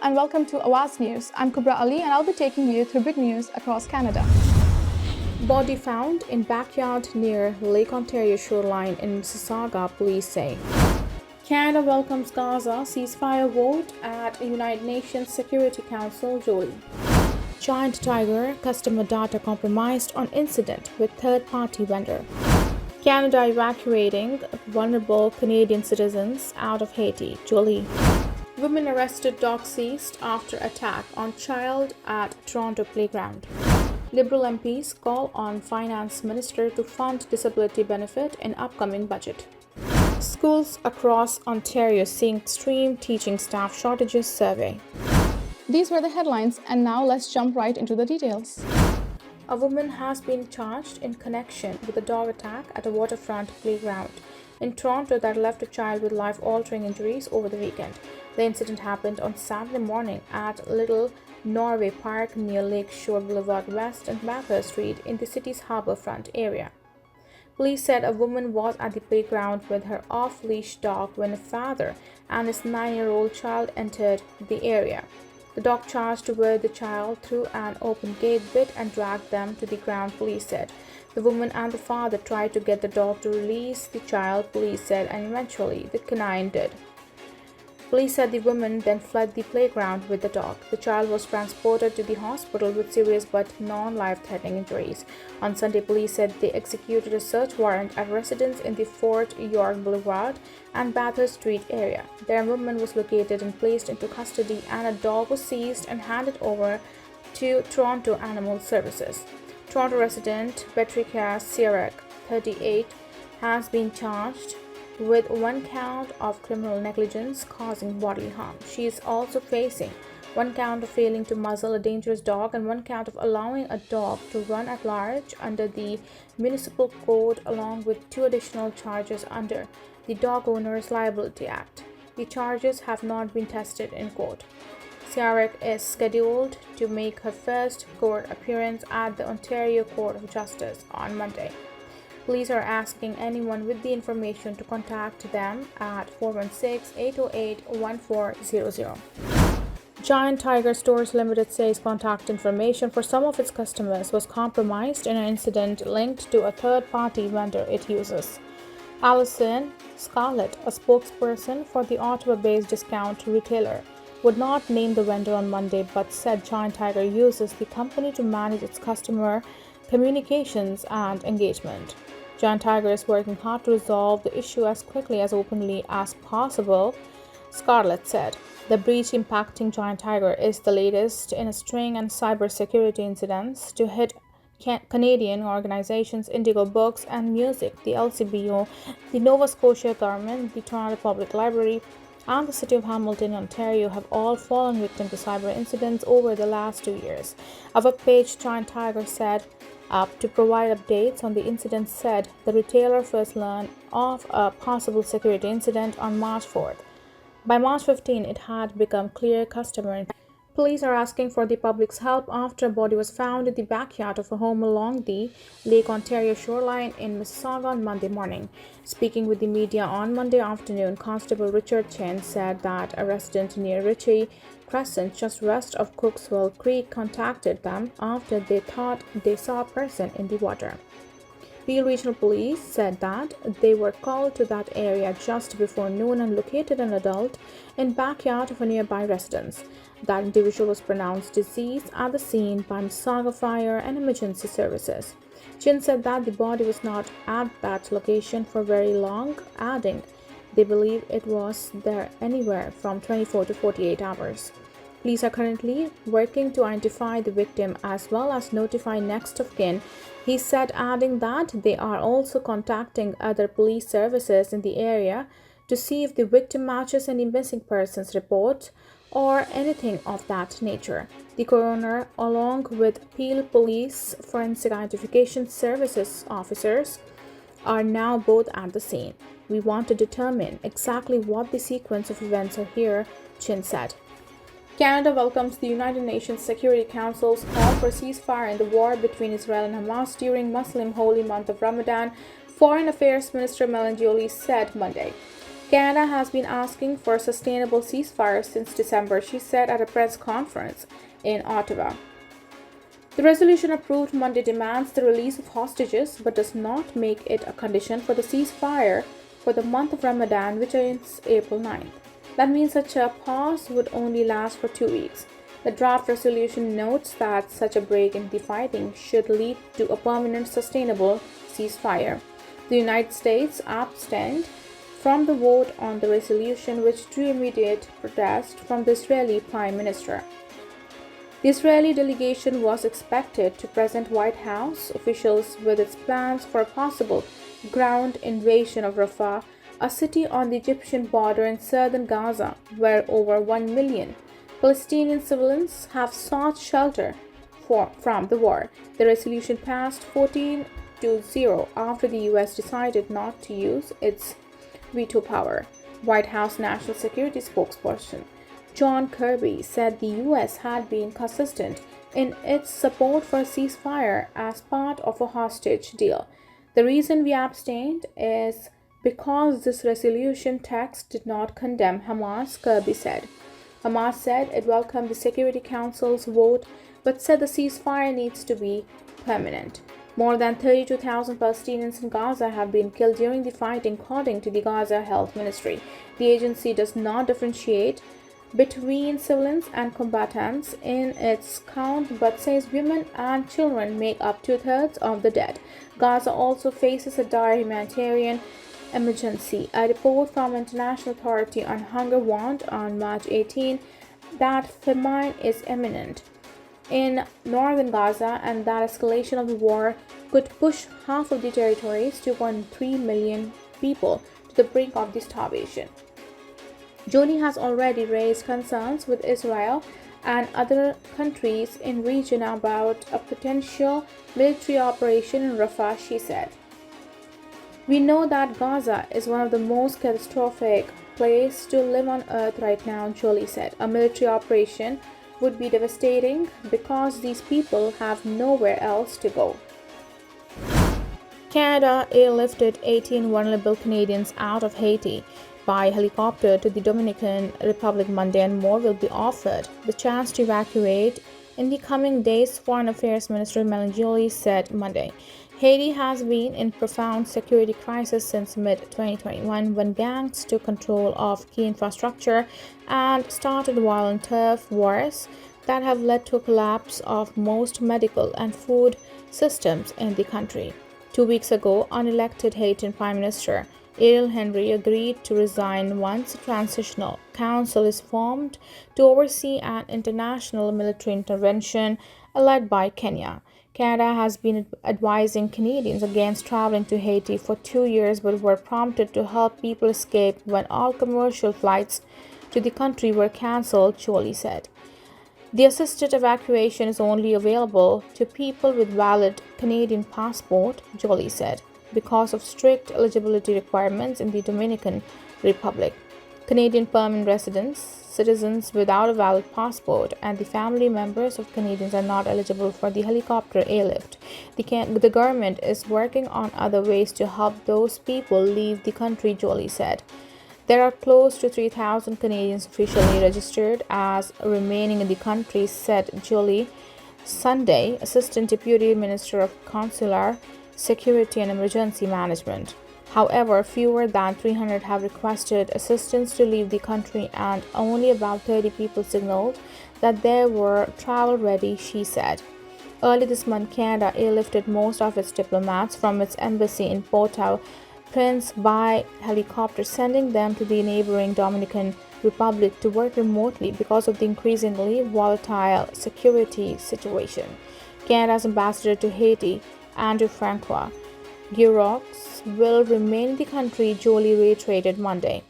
and welcome to Awaz News. I'm Kubra Ali and I'll be taking you through big news across Canada. Body found in backyard near Lake Ontario shoreline in Mississauga, police say. Canada welcomes Gaza ceasefire vote at United Nations Security Council, Jolie. Giant tiger customer data compromised on incident with third-party vendor. Canada evacuating vulnerable Canadian citizens out of Haiti, Jolie. Women arrested, dog seized after attack on child at Toronto playground. Liberal MPs call on Finance Minister to fund disability benefit in upcoming budget. Schools across Ontario seeing extreme teaching staff shortages survey. These were the headlines, and now let's jump right into the details. A woman has been charged in connection with a dog attack at a waterfront playground in Toronto that left a child with life-altering injuries over the weekend. The incident happened on Saturday morning at Little Norway Park near Lakeshore Boulevard West and Bathurst Street in the city's harbourfront area. Police said a woman was at the playground with her off-leash dog when a father and his 9-year-old child entered the area. The dog charged toward the child through an open gate, bit and dragged them to the ground, police said. The woman and the father tried to get the dog to release the child, police said, and eventually the canine did. Police said the woman then fled the playground with the dog. The child was transported to the hospital with serious but non-life-threatening injuries. On Sunday, police said they executed a search warrant at residence in the Fort York Boulevard and Bathurst Street area. Their woman was located and placed into custody, and a dog was seized and handed over to Toronto Animal Services. Toronto resident Patricia Sierek, 38, has been charged with 1 count of criminal negligence causing bodily harm. She is also facing 1 count of failing to muzzle a dangerous dog and 1 count of allowing a dog to run at large under the Municipal Code, along with 2 additional charges under the Dog Owners Liability Act. The charges have not been tested in court. Sierek is scheduled to make her first court appearance at the Ontario Court of Justice on Monday. Police are asking anyone with the information to contact them at 416-808-1400. Giant Tiger Stores Limited says contact information for some of its customers was compromised in an incident linked to a third-party vendor it uses. Alison Scarlett, a spokesperson for the Ottawa-based discount retailer, would not name the vendor on Monday but said Giant Tiger uses the company to manage its customer communications and engagement. Giant Tiger is working hard to resolve the issue as quickly as openly as possible, Scarlett said. The breach impacting Giant Tiger is the latest in a string of cybersecurity incidents to hit Canadian organizations Indigo Books and Music, the LCBO, the Nova Scotia government, the Toronto Public Library, and the City of Hamilton, Ontario have all fallen victim to cyber incidents over the last 2 years. A webpage Giant Tiger set up to provide updates on the incident said the retailer first learned of a possible security incident on March 4th. By March 15, it had become clear customer. Police are asking for the public's help after a body was found in the backyard of a home along the Lake Ontario shoreline in Mississauga on Monday morning. Speaking with the media on Monday afternoon, Constable Richard Chen said that a resident near Ritchie Crescent, just west of Cooksville Creek, contacted them after they thought they saw a person in the water. Peel Regional Police said that they were called to that area just before noon and located an adult in backyard of a nearby residence. That individual was pronounced deceased at the scene by Mississauga Fire and Emergency Services. Chin said that the body was not at that location for very long, adding they believe it was there anywhere from 24 to 48 hours. Police are currently working to identify the victim as well as notify next of kin, he said, adding that they are also contacting other police services in the area to see if the victim matches any missing persons report or anything of that nature. The coroner, along with Peel Police Forensic Identification Services officers, are now both at the scene. We want to determine exactly what the sequence of events are here, Chin said. Canada welcomes the United Nations Security Council's call for ceasefire in the war between Israel and Hamas during Muslim holy month of Ramadan, Foreign Affairs Minister Melanie Joly said Monday. Canada has been asking for a sustainable ceasefire since December, she said at a press conference in Ottawa. The resolution approved Monday demands the release of hostages but does not make it a condition for the ceasefire for the month of Ramadan, which ends April 9th. That means such a pause would only last for 2 weeks. The draft resolution notes that such a break in the fighting should lead to a permanent, sustainable ceasefire. The United States abstained from the vote on the resolution, which drew immediate protest from the Israeli Prime Minister. The Israeli delegation was expected to present White House officials with its plans for a possible ground invasion of Rafah, a city on the Egyptian border in southern Gaza, where over 1 million Palestinian civilians have sought shelter from the war. The resolution passed 14-0 after the U.S. decided not to use its veto power. White House National Security spokesperson John Kirby said the U.S. had been consistent in its support for a ceasefire as part of a hostage deal. The reason we abstained is because this resolution text did not condemn Hamas, Kirby said. Hamas said it welcomed the Security Council's vote but said the ceasefire needs to be permanent. More than 32,000 Palestinians in Gaza have been killed during the fighting, according to the Gaza Health Ministry. The agency does not differentiate between civilians and combatants in its count, but says women and children make up 2/3 of the dead. Gaza also faces a dire humanitarian emergency. A report from International Authority on Hunger warned on March 18 that famine is imminent in northern Gaza and that escalation of the war could push half of the territory's 2.3 million people to the brink of the starvation. Jolie has already raised concerns with Israel and other countries in region about a potential military operation in Rafah, she said. We know that Gaza is one of the most catastrophic places to live on earth right now, Jolie said. A military operation would be devastating because these people have nowhere else to go. Canada airlifted 18 vulnerable Canadians out of Haiti by helicopter to the Dominican Republic Monday, and more will be offered. The chance to evacuate in the coming days, Foreign Affairs Minister Melanie Joly said Monday. Haiti has been in profound security crisis since mid-2021 when gangs took control of key infrastructure and started violent turf wars that have led to a collapse of most medical and food systems in the country. 2 weeks ago, unelected Haitian Prime Minister Ariel Henry agreed to resign once a transitional council is formed to oversee an international military intervention led by Kenya. Canada has been advising Canadians against traveling to Haiti for 2 years but were prompted to help people escape when all commercial flights to the country were cancelled, Joly said. The assisted evacuation is only available to people with valid Canadian passport, Joly said, because of strict eligibility requirements in the Dominican Republic. Canadian permanent residents, citizens without a valid passport, and the family members of Canadians are not eligible for the helicopter airlift. The government is working on other ways to help those people leave the country, Joly said. There are close to 3,000 Canadians officially registered as remaining in the country, said Joly Sunday, Assistant Deputy Minister of Consular Security and Emergency Management. However, fewer than 300 have requested assistance to leave the country and only about 30 people signaled that they were travel ready, she said. Early this month, Canada airlifted most of its diplomats from its embassy in Port-au-Prince by helicopter, sending them to the neighboring Dominican Republic to work remotely because of the increasingly volatile security situation. Canada's ambassador to Haiti, Andrew Francois Giroux, will remain in the country, Joly reiterated Monday.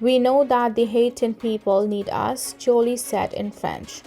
We know that the Haitian people need us, Joly said in French.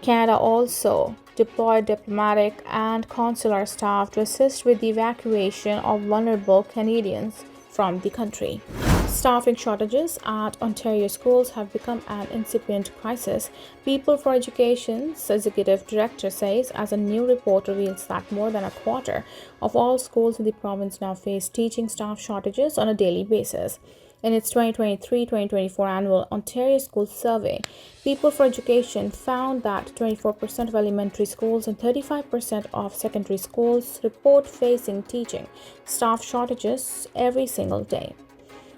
Canada also deployed diplomatic and consular staff to assist with the evacuation of vulnerable Canadians from the country. Staffing shortages at Ontario schools have become an incipient crisis, People for Education's executive director says, as a new report reveals that more than a quarter of all schools in the province now face teaching staff shortages on a daily basis. In its 2023-2024 annual Ontario School Survey, People for Education found that 24% of elementary schools and 35% of secondary schools report facing teaching staff shortages every single day.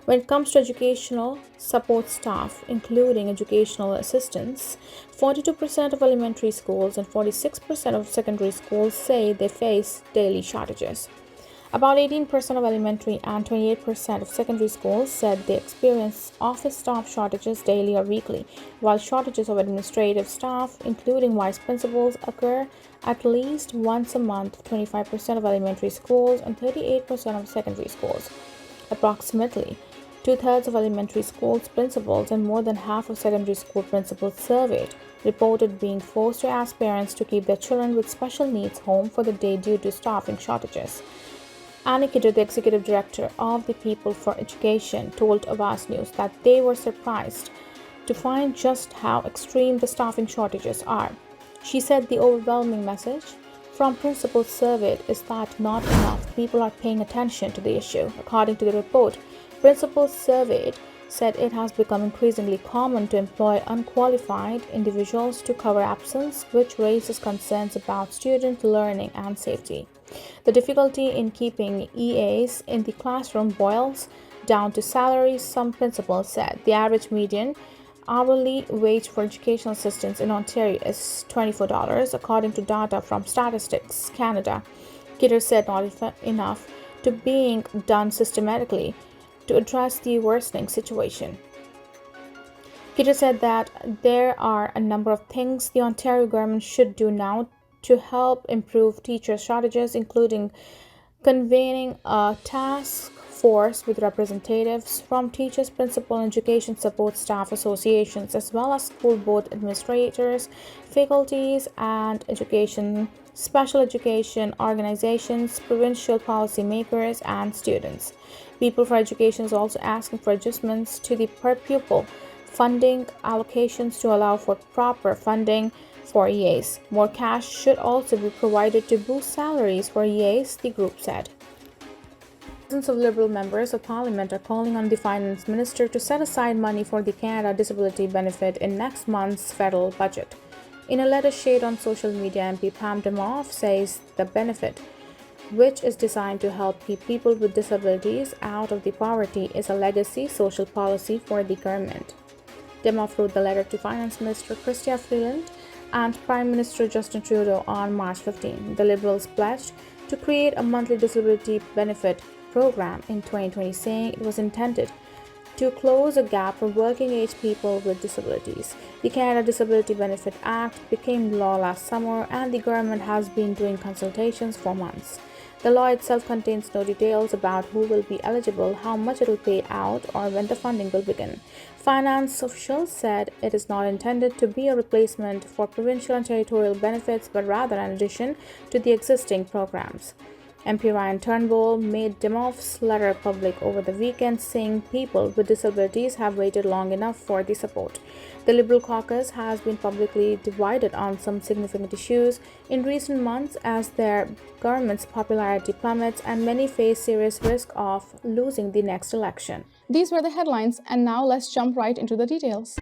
When it comes to educational support staff, including educational assistants, 42% of elementary schools and 46% of secondary schools say they face daily shortages. About 18% of elementary and 28% of secondary schools said they experience office staff shortages daily or weekly, while shortages of administrative staff, including vice principals, occur at least once a month. 25% of elementary schools and 38% of secondary schools. Approximately two-thirds of elementary schools principals and more than half of secondary school principals surveyed reported being forced to ask parents to keep their children with special needs home for the day due to staffing shortages. Annie Kidder, the executive director of the People for Education, told Awaz News that they were surprised to find just how extreme the staffing shortages are. She said the overwhelming message from principals surveyed is that not enough people are paying attention to the issue. According to the report, principals surveyed said it has become increasingly common to employ unqualified individuals to cover absence, which raises concerns about student learning and safety. The difficulty in keeping EAs in the classroom boils down to salaries, some principals said. The average median hourly wage for educational assistants in Ontario is $24, according to data from Statistics Canada. Kidder said not enough to being done systematically to address the worsening situation. Kidder said that there are a number of things the Ontario government should do now to help improve teacher shortages, including convening a task force with representatives from teachers, principal, and education support staff associations, as well as school board administrators, faculties, and special education organizations, provincial policy makers, and students. People for Education is also asking for adjustments to the per pupil funding allocations to allow for proper funding for EAs. More cash should also be provided to boost salaries for EAs, the group said. Dozens of Liberal members of Parliament are calling on the Finance Minister to set aside money for the Canada Disability Benefit in next month's federal budget. In a letter shared on social media, MP Pam Demoff says the benefit, which is designed to help keep people with disabilities out of the poverty, is a legacy social policy for the government. Demoff wrote the letter to Finance Minister Chrystia Freeland and Prime Minister Justin Trudeau on March 15. The Liberals pledged to create a monthly disability benefit program in 2020, saying it was intended to close a gap for working-age people with disabilities. The Canada Disability Benefit Act became law last summer, and the government has been doing consultations for months. The law itself contains no details about who will be eligible, how much it will pay out, or when the funding will begin. Finance officials said it is not intended to be a replacement for provincial and territorial benefits, but rather an addition to the existing programs. MP Ryan Turnbull made Demoff's letter public over the weekend, saying people with disabilities have waited long enough for the support. The Liberal caucus has been publicly divided on some significant issues in recent months as their government's popularity plummets and many face serious risk of losing the next election. These were the headlines, and now let's jump right into the details.